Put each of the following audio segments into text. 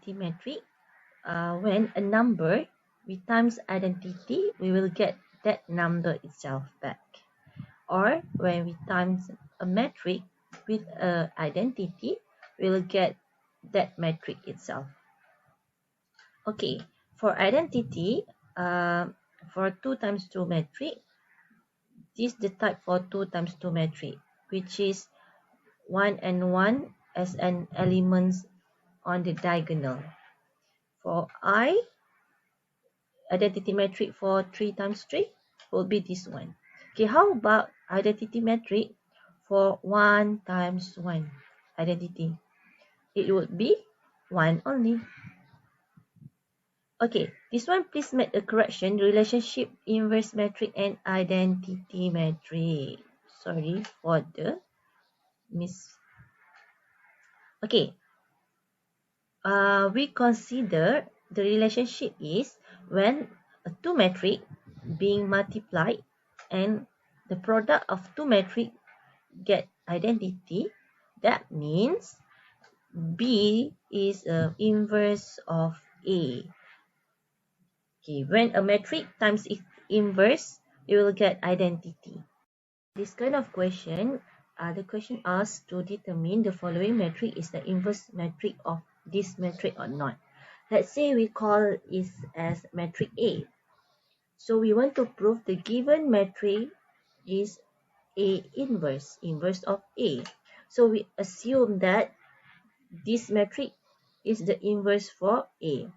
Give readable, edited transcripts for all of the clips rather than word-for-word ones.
identity matrix, when a number we times identity, we will get that number itself back. Or when we times a metric with a identity, we will get that metric itself. Okay, for identity, for 2 times 2 metric, this is the type for 2 times 2 metric, which is 1 and 1 as an elements on the diagonal. For I, identity metric for 3 times 3 will be this one. Okay, how about identity metric for 1 times 1 identity? It would be 1 only. Okay, this one please make a correction. Relationship inverse metric and identity metric. Sorry for the miss. Okay, we consider the relationship is when a 2 metric being multiplied and the product of 2 metric get identity. That means B is a inverse of A. Okay, when a metric times its inverse, you will get identity. This kind of question, the question asks to determine the following metric is the inverse metric of this metric or not. Let's say we call it as metric A. So we want to prove the given metric is A inverse, inverse of A. So we assume that this metric is the inverse for A.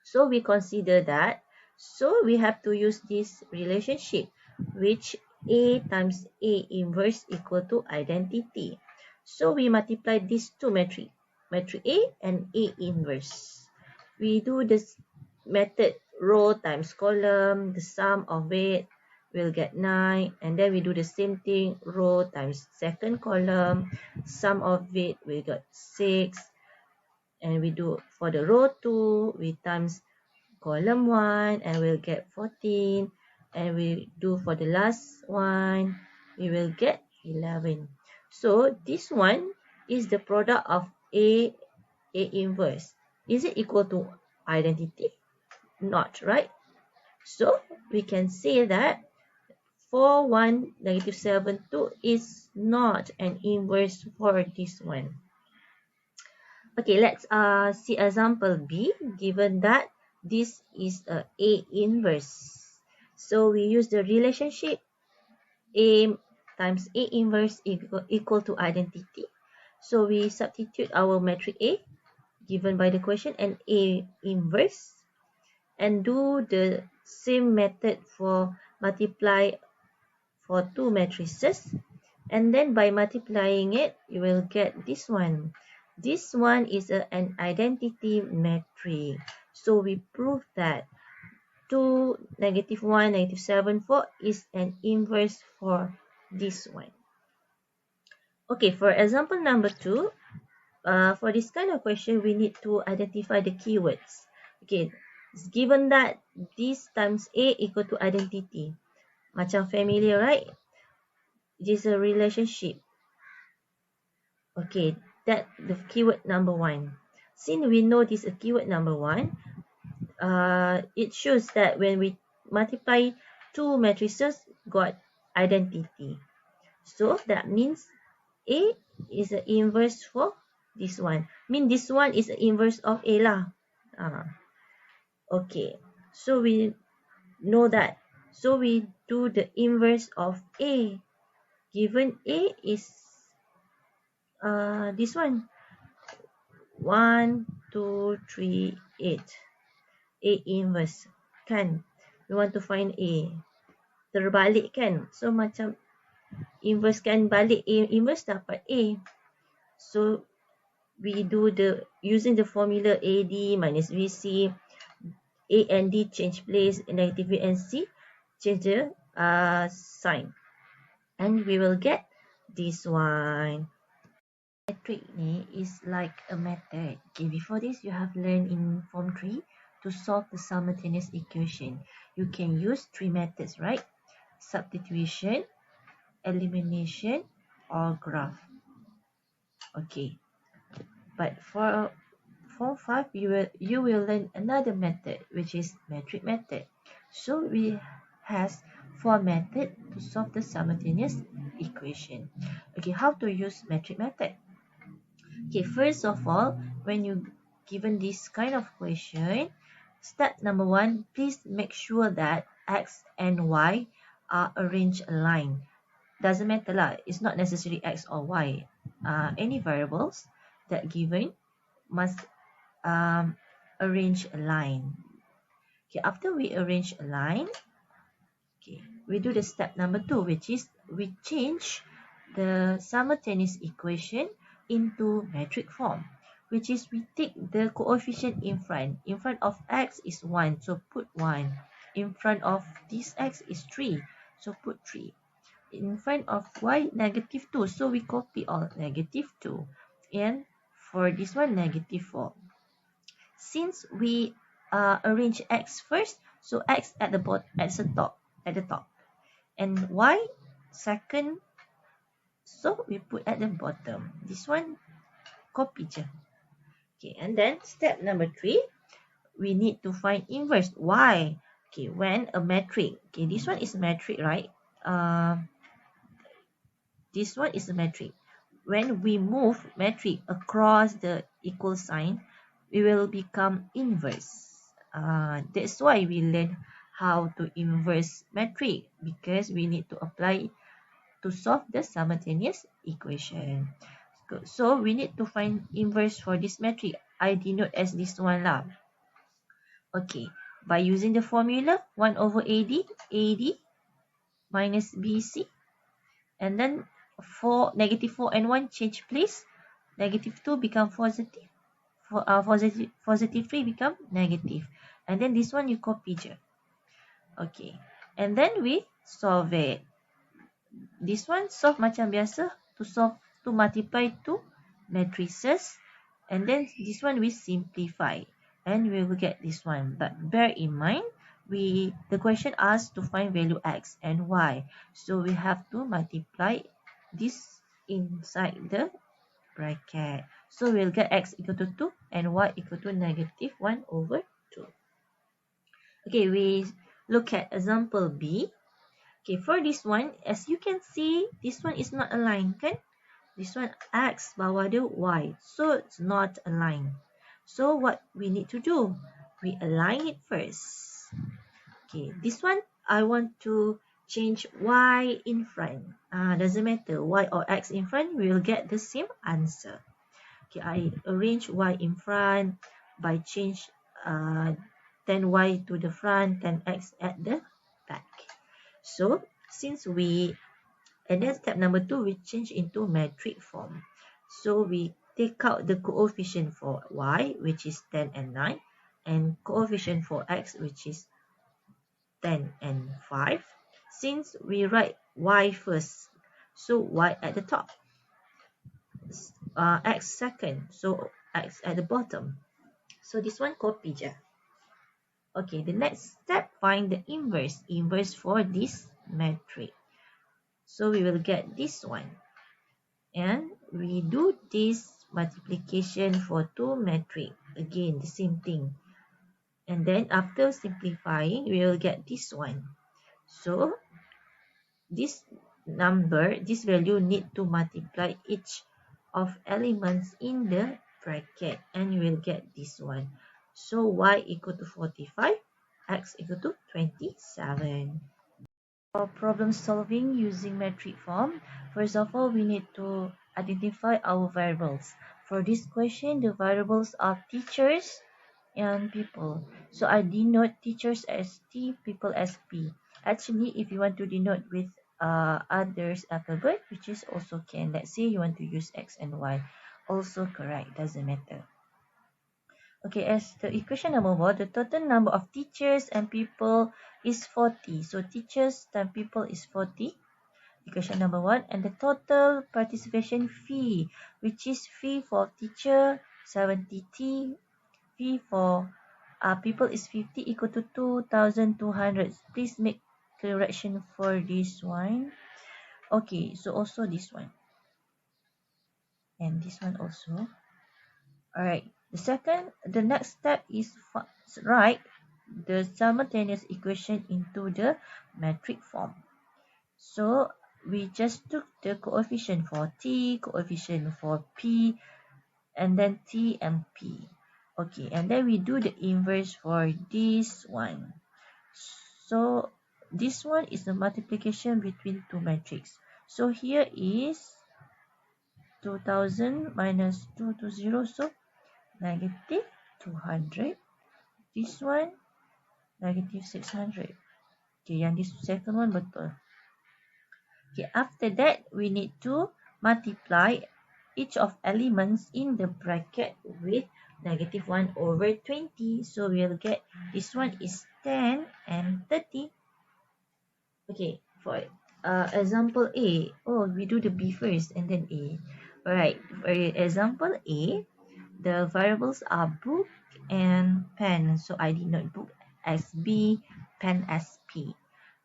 So we consider that. So we have to use this relationship, which A times A inverse equal to identity. So we multiply these two metric, metric A and A inverse. We do this method row times column, the sum of it will get 9, and then we do the same thing, row times second column, sum of it will get 6, and we do for the row 2, we times column 1 and we'll get 14, and we do for the last one, we will get 11. So this one is the product of A inverse. Is it equal to identity? Not, right? So we can say that 4, 1, negative 7, 2 is not an inverse for this one. Okay, let's see example B, given that this is a inverse. So we use the relationship A times A inverse equal to identity. So we substitute our metric A given by the question and A inverse, and do the same method for multiply for 2 matrices, and then by multiplying it you will get this one. This one is an identity metric. So we prove that 2, negative 1, negative 7, 4 is an inverse for this one. Okay, for example number 2, for this kind of question, we need to identify the keywords. Okay, it's given that this times A equal to identity. Macam familiar, right? It is a relationship. Okay, that the keyword number 1. Since we know this is a keyword number 1, it shows that when we multiply 2 matrices, got identity. So that means A is the inverse for this one. Mean this one is the inverse of A lah. Okay, so we know that. So we do the inverse of A. Given A is this one. 1, 2, 3, 8. A inverse. Kan? We want to find A. Terbalik kan? So macam inverse kan balik A inverse dapat A. So we do the using the formula AD minus VC. A and D change place, negative B and C change the sign, and we will get this one. Metric ni is like a method. Okay, before this you have learned in form 3 to solve the simultaneous equation. You can use 3 methods, right? Substitution, elimination, or graph. Okay, but for Form 5, you will learn another method, which is metric method. So we has 4 methods to solve the simultaneous equation. Okay, how to use metric method? Okay, first of all, when you given this kind of question, step number 1, please make sure that x and y are arranged aligned. Doesn't matter lah, it's not necessary x or y. Any variables that given must arrange a line. Okay, after we arrange a line, okay, we do the step number 2, which is we change the simultaneous equation into metric form, which is we take the coefficient in front. In front of x is 1, so put 1. In front of this x is 3, so put 3. In front of y, negative 2, so we copy all negative 2. And for this one, negative 4. Since we arrange x first, so x at the top, and y second, so we put at the bottom. This one copy je. Okay, and then step number 3, we need to find inverse. Why? Okay, when a metric, okay, this one is metric, right? This one is a metric. When we move metric across the equal sign, we will become inverse. That's why we learn how to inverse metric, because we need to apply to solve the simultaneous equation. So we need to find inverse for this metric. I denote as this one lah. Okay, by using the formula 1 over AD minus BC, and then negative 4 and 1 change place. Negative 2 become positive. Positive 3 become negative. And then this one you copy je. Okay. And then we solve it. This one solve macam biasa. To multiply two matrices. And then this one we simplify. And we will get this one. But bear in mind, the question asks to find value x and y. So we have to multiply this inside the bracket. So we'll get x equal to 2 and y equal to negative 1 over 2. Okay, we look at example B. Okay, for this one, as you can see, this one is not aligned, kan? This one x, bawah dia y. So it's not aligned. So what we need to do? We align it first. Okay, this one, I want to change y in front. Doesn't matter, y or x in front, we will get the same answer. Okay, I arrange y in front by change 10y to the front, 10x at the back. So, and then step number 2, we change into metric form. So, we take out the coefficient for y, which is 10 and 9, and coefficient for x, which is 10 and 5. Since we write y first, so y at the top. X second, so x at the bottom. So this one copy je. Okay, the next step, find the inverse for this metric. So we will get this one. And we do this multiplication for two metric. Again, the same thing. And then after simplifying, we will get this one. So this value need to multiply each of elements in the bracket, and you will get this one. So y equal to 45, x equal to 27. For problem solving using metric form, first of all, we need to identify our variables. For this question, the variables are teachers and people. So I denote teachers as T, people as P. Actually, if you want to denote with others alphabet, which is also can. Let's say you want to use X and Y. Also correct, doesn't matter. Okay, as the equation number 1, the total number of teachers and people is 40. So teachers times people is 40. Equation number 1. And the total participation fee, which is fee for teacher 70T, fee for people is 50, equal to 2,200. Please make correction for this one. Okay, so also this one. And this one also. Alright, The next step is write the simultaneous equation into the metric form. So we just took the coefficient for t, coefficient for p, and then t and p. Okay, and then we do the inverse for this one. So this one is the multiplication between two matrices. So here is 2000 minus 220, so negative 200. This one negative 600. Okay, yang this second one betul. Okay, after that we need to multiply each of elements in the bracket with negative 1 over 20. So we'll get this one is 10 and 30. Okay, for example A, oh, we do the B first and then A. Alright, for example A, the variables are book and pen. So I denote book as B, pen as P.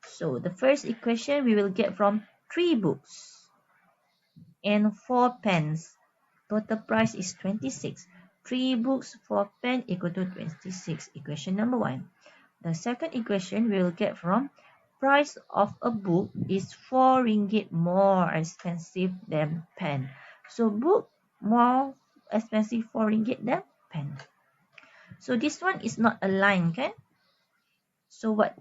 So the first equation we will get from 3 books and 4 pens. Total price is 26. 3 books, 4 pen equal to 26. Equation number 1. The second equation we will get from price of a book is 4 ringgit more expensive than pen. So book more expensive 4 ringgit than pen. So this one is not aligned, kan? So what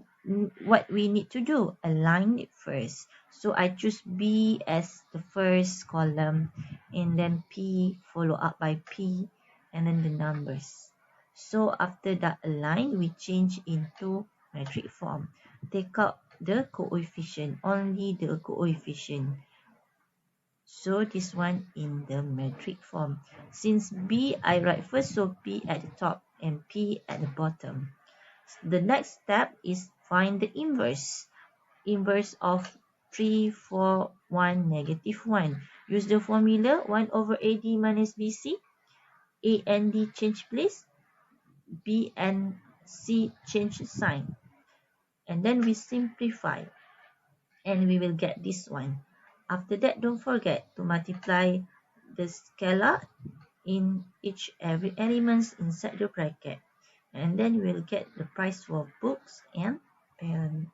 we need to do? Align it first. So I choose B as the first column and then P follow up by P and then the numbers. So after that align, we change into metric form. Take out the coefficient, only the coefficient. So this one in the metric form. Since B I write first, so P at the top and P at the bottom. The next step is find the inverse. Inverse of 3, 4, 1, negative 1. Use the formula 1 over AD minus BC. A and D change place. B and C change sign. And then we simplify. And we will get this one. After that, don't forget to multiply the scalar in every elements inside the bracket. And then we'll get the price for books and pen.